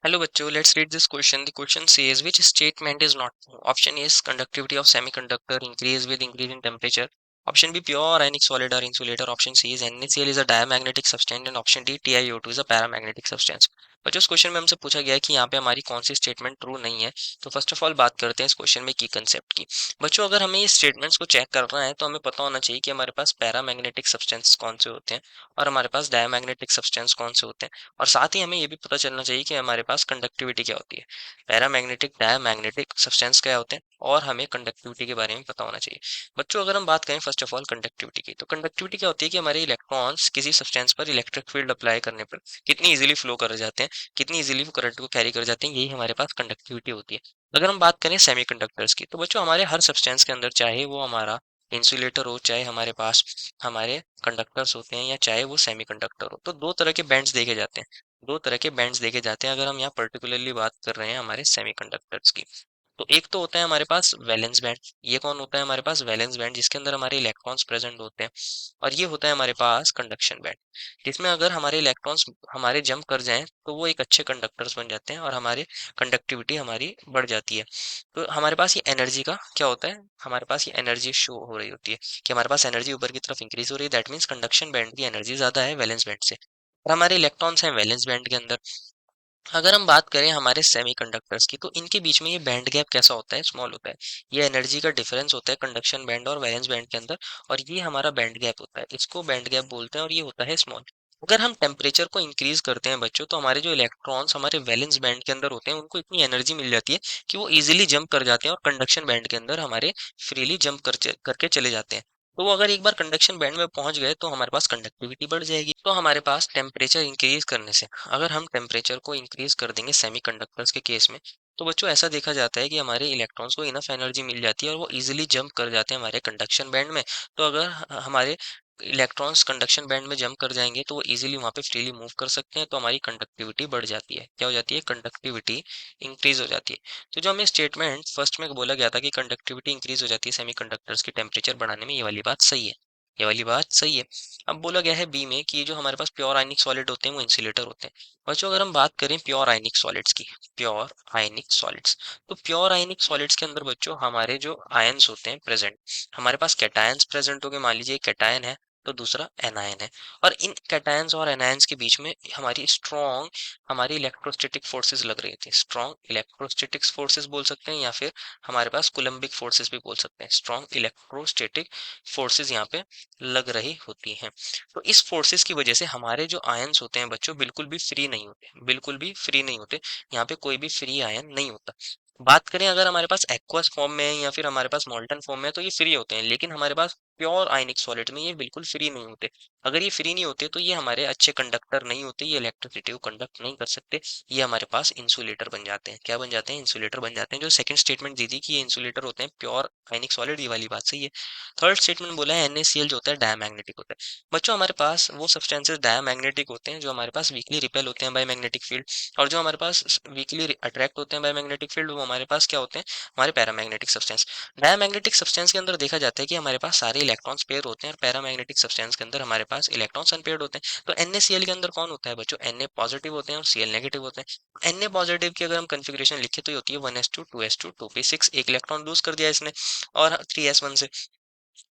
Hello bachcho, let's read this question. The question says which statement is not true? Option A is conductivity of semiconductor increase with increase in temperature. Option B pure ionic solid or insulator. Option C is NaCl is a diamagnetic substance and option D TiO2 is a paramagnetic substance. बच्चों इस question में हमसे पूछा गया है कि यहाँ पे हमारी कौन सी स्टेटमेंट ट्रू नहीं है। तो फर्स्ट ऑफ ऑल बात करते हैं इस क्वेश्चन में की कंसेप्ट की। बच्चों अगर हमें ये स्टेटमेंट्स को चेक करना है तो हमें पता होना चाहिए कि हमारे पास पैरामैग्नेटिक सब्सटेंस कौन से होते हैं और हमारे पास डायमैग्नेटिक सब्सटेंस कौन से होते हैं। और साथ ही हमें ये भी पता चलना चाहिए कि हमारे पास कंडक्टिविटी क्या होती है, पैरामैग्नेटिक डायमैग्नेटिक सब्सटेंस क्या होते हैं और हमें कंडक्टिविटी के बारे में पता होना चाहिए। बच्चों अगर हम बात करें फर्स्ट ऑफ ऑल कंडक्टिविटी की, तो कंडक्टिविटी क्या होती है कि हमारे इलेक्ट्रॉन्स किसी सब्सटेंस पर इलेक्ट्रिक फील्ड अप्लाई करने पर कितनी इजीली फ्लो कर जाते हैं, कितनी इजीली वो करंट को कैरी कर जाते हैं, यही हमारे पास कंडक्टिविटी होती है। अगर हम बात करें सेमीकंडक्टर्स की, तो बच्चों हमारे हर सब्सटेंस के अंदर, चाहे वो हमारा इंसुलेटर हो, चाहे हमारे पास हमारे कंडक्टर्स होते हैं या चाहे वो सेमीकंडक्टर हो, तो दो तरह के बैंड्स देखे जाते हैं। दो तरह के बैंड्स देखे जाते हैं अगर हम यहाँ पर्टिकुलरली बात कर रहे हैं हमारे सेमीकंडक्टर्स की। तो एक तो होता है हमारे पास वैलेंस बैंड। ये कौन होता है हमारे पास? वैलेंस बैंड, जिसके अंदर हमारे इलेक्ट्रॉन्स प्रेजेंट होते हैं। और ये होता है हमारे पास कंडक्शन बैंड, जिसमें अगर हमारे इलेक्ट्रॉन्स हमारे जंप कर जाएं तो वो एक अच्छे कंडक्टर्स बन जाते हैं और हमारे कंडक्टिविटी हमारी बढ़ जाती है। तो हमारे पास ये एनर्जी का क्या होता है, हमारे पास ये एनर्जी शो हो रही होती है कि हमारे पास एनर्जी ऊपर की तरफ इंक्रीज हो रही है। दैट मीन्स कंडक्शन बैंड की एनर्जी ज्यादा है वैलेंस बैंड से, और हमारे इलेक्ट्रॉन्स हैं वैलेंस बैंड के अंदर। अगर हम बात करें हमारे सेमीकंडक्टर्स की, तो इनके बीच में ये बैंड गैप कैसा होता है? स्मॉल होता है। ये एनर्जी का डिफरेंस होता है कंडक्शन बैंड और वैलेंस बैंड के अंदर, और ये हमारा बैंड गैप होता है, इसको बैंड गैप बोलते हैं और ये होता है स्मॉल। अगर हम टेम्परेचर को इंक्रीज करते हैं बच्चों, तो हमारे जो इलेक्ट्रॉन्स हमारे वैलेंस बैंड के अंदर होते हैं उनको इतनी एनर्जी मिल जाती है कि वो इजीली जंप कर जाते हैं और कंडक्शन बैंड के अंदर हमारे फ्रीली जंप करके चले जाते हैं। तो वो अगर एक बार कंडक्शन बैंड में पहुंच गए तो हमारे पास कंडक्टिविटी बढ़ जाएगी। तो हमारे पास टेम्परेचर इंक्रीज करने से, अगर हम टेम्परेचर को इंक्रीज कर देंगे सेमीकंडक्टर्स के केस में, तो बच्चों ऐसा देखा जाता है कि हमारे इलेक्ट्रॉन्स को इनफ एनर्जी मिल जाती है और वो इजीली जंप कर जाते हैं हमारे कंडक्शन बैंड में। तो अगर हमारे इलेक्ट्रॉन्स कंडक्शन बैंड में जंप कर जाएंगे तो वो इजीली वहाँ पे फ्रीली मूव कर सकते हैं, तो हमारी कंडक्टिविटी बढ़ जाती है। क्या हो जाती है? कंडक्टिविटी इंक्रीज हो जाती है। तो जो हमें स्टेटमेंट फर्स्ट में बोला गया था कि कंडक्टिविटी इंक्रीज हो जाती है सेमीकंडक्टर्स की टेम्परेचर बढ़ाने में, ये वाली बात सही है। ये वाली बात सही है। अब बोला गया है बी में कि जो हमारे पास प्योर आयनिक सॉलिड होते हैं वो इंसुलेटर होते हैं। बच्चों अगर हम बात करें प्योर आयनिक सॉलिड्स की, प्योर आयनिक सॉलिड्स, तो प्योर आयनिक सॉलिड्स के अंदर बच्चों हमारे जो आयंस होते हैं प्रेजेंट, हमारे पास कैटायंस प्रेजेंट हो गए। मान लीजिए एक कैटायन है तो दूसरा एनायन है, और इन कैटायंस और एनायंस के बीच में हमारी स्ट्रॉन्ग हमारी इलेक्ट्रोस्टैटिक फोर्सेस लग रही थी। स्ट्रॉन्ग इलेक्ट्रोस्टैटिक फोर्सेस बोल सकते हैं या फिर हमारे पास कुलम्बिक फोर्सेस भी बोल सकते हैं। स्ट्रॉन्ग इलेक्ट्रोस्टैटिक फोर्सेस यहाँ पे लग रही होती हैं। तो इस फोर्सेस की वजह से हमारे जो आयंस होते हैं बच्चों बिल्कुल भी फ्री नहीं होते, बिल्कुल भी फ्री नहीं होते। यहाँ पे कोई भी फ्री आयन नहीं होता। बात करें अगर हमारे पास एक्वस फॉर्म में है या फिर हमारे पास मोल्टन फॉर्म में है तो ये फ्री होते हैं, लेकिन हमारे पास प्योर आयनिक सॉलिड में ये बिल्कुल फ्री नहीं होते। अगर ये फ्री नहीं होते तो ये हमारे अच्छे कंडक्टर नहीं होते, ये इलेक्ट्रिसिटी को कंडक्ट नहीं कर सकते। ये हमारे पास इंसुलेटर बन जाते हैं। क्या बन जाते हैं? इंसुलेटर बन जाते हैं। जो सेकंड स्टेटमेंट दी थी कि ये इंसुलेटर होते हैं प्योर आयनिक सॉलिड, ये वाली बात सही है। थर्ड स्टेटमेंट बोला है NaCl जो होता है डायमैग्नेटिक होता है। बच्चों हमारे पास वो सब्सटेंसेस डायमैग्नेटिक होते हैं जो हमारे पास वीकली रिपेल होते हैं बाय मैग्नेटिक फील्ड, और जो हमारे पास वीकली अट्रैक्ट होते हैं बाय मैग्नेटिक फील्ड वो हमारे पास क्या होते हैं? हमारे पैरामैग्नेटिक सब्सटेंस। डायमैग्नेटिक सब्सटेंस के अंदर देखा जाता है कि हमारे पास सारे इलेक्ट्रॉन्स पेयर होते हैं और पैरामैग्नेटिक सब्सटेंस के अंदर हमारे पास इलेक्ट्रॉन्स अनपेयर्ड होते हैं। तो NaCl के अंदर कौन होता है बच्चों? Na पॉजिटिव होते हैं और Cl नेगेटिव होते हैं। Na पॉजिटिव की अगर हम कन्फिग्रेशन लिखे तो ये होती है 1s2 2s2 2p6, एक इलेक्ट्रॉन लूज कर दिया इसने, और 3s1 से।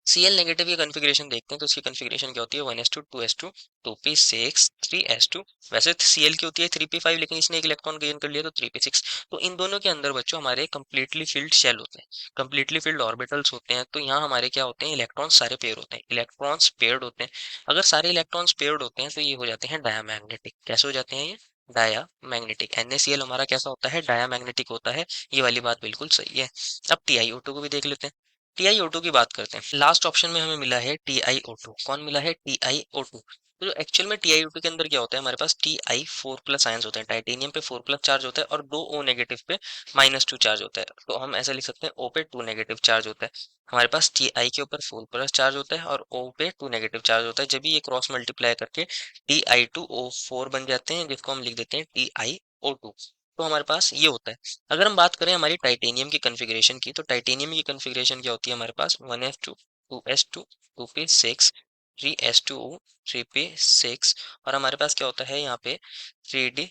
Cl नेगेटिव की कॉन्फ़िगरेशन देखते हैं तो इसकी कॉन्फ़िगरेशन क्या होती है? 1s2 2s2 2p6 3s2। वैसे Cl की होती है 3p5, लेकिन इसने एक इलेक्ट्रॉन गेन कर लिया तो 3p6। तो इन दोनों के अंदर बच्चों हमारे कंप्लीटली फिल्ड शेल होते हैं, कंप्लीटली फिल्ड ऑर्बिटल्स होते हैं। तो यहाँ हमारे क्या होते हैं? इलेक्ट्रॉन्स सारे पेयर होते हैं, इलेक्ट्रॉन्स पेयर्ड होते हैं। अगर सारे इलेक्ट्रॉन्स पेयर्ड होते हैं तो ये हो जाते हैं डायामैग्नेटिक। कैसे हो जाते हैं ये? डायामैग्नेटिक। NaCl हमारा कैसा होता है? डायामैग्नेटिक होता है। ये वाली बात बिल्कुल सही है। अब TiO2 को भी देख लेते हैं। TiO2 की बात करते हैं। लास्ट ऑप्शन में हमें मिला है TiO2। कौन मिला है? TiO2। तो जो एक्चुअल में TiO2 के अंदर क्या होता है? हमारे पास Ti4+ आयंस होते हैं। टाइटेनियम पे 4+ चार्ज होता है और 2O नेगेटिव पे -2 चार्ज होता है। तो हम ऐसा लिख सकते हैं O पे 2 नेगेटिव चार्ज होता है। हमारे पास Ti के ऊपर 4+ चार्ज होता है और O पे 2 नेगेटिव चार्ज होता है। जब भी ये क्रॉस मल्टीप्लाई करके Ti2O4 बन जाते हैं, जिसको हम लिख देते हैं TiO2। तो हमारे पास ये होता है। अगर हम बात करें हमारी टाइटेनियम की कॉन्फ़िगरेशन की, तो टाइटेनियम की कॉन्फ़िगरेशन क्या होती है? हमारे पास 1s2 2s2 2p6 3s2o 3p6, और हमारे पास क्या होता है यहाँ पे 3d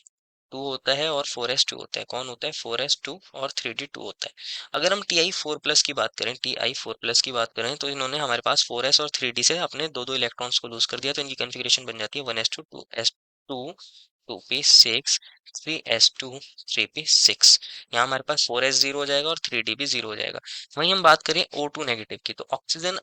होता है और 4s2 होता है। कौन होता है? 4s2 और 3d2 होता है। अगर हम Ti4+ की बात करें, Ti4+ की बात करें, तो इन्होंने हमारे पास 4s और 3d से अपने दो इलेक्ट्रॉन्स को लूज कर दिया, तो इनकी कॉन्फ़िगरेशन बन जाती है 1s2 2s2 2p6 3s2 3p6। यहाँ हमारे पास 4s 0 हो जाएगा और 3d भी 0 हो जाएगा। वहीं हम बात करें O2 नेगेटिव की, तो ऑक्सीजन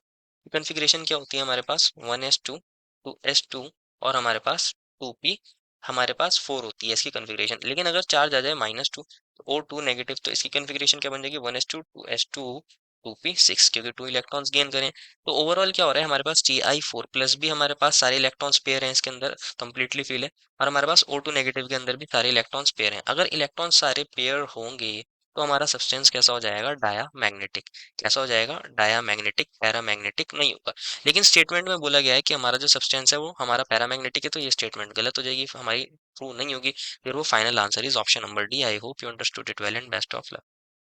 कॉन्फ़िगरेशन क्या होती है हमारे पास? 1s2 2s2 और हमारे पास 2p हमारे पास 4 होती है इसकी कॉन्फ़िगरेशन। लेकिन अगर चार्ज आ जाए -2 तो O2 नेगेटिव, तो इसकी कॉन्फ़िगरेशन क्या बन जाएगी? 1s2 2s2 2p6, क्योंकि 2 इलेक्ट्रॉन्स गेन करें। तो ओवरऑल क्या हो रहा है, हमारे पास Ti4+ भी हमारे पास सारे इलेक्ट्रॉन्स पेयर हैं इसके अंदर, कंप्लीटली फिल है, और हमारे पास O2 नेगेटिव के अंदर भी सारे इलेक्ट्रॉन्स पेयर हैं। अगर इलेक्ट्रॉन सारे पेयर होंगे तो हमारा सब्सटेंस कैसा हो जाएगा? डायामैग्नेटिक। कैसा हो जाएगा? डायामैग्नेटिक, पैरामैग्नेटिक नहीं होगा। लेकिन स्टेटमेंट में बोला गया है कि हमारा जो सब्सटेंस है वो हमारा पैरामैग्नेटिक है, तो ये स्टेटमेंट गलत हो जाएगी, हमारी ट्रू नहीं होगी। फिर वो final answer is option number D. I hope you understood it well and best of luck.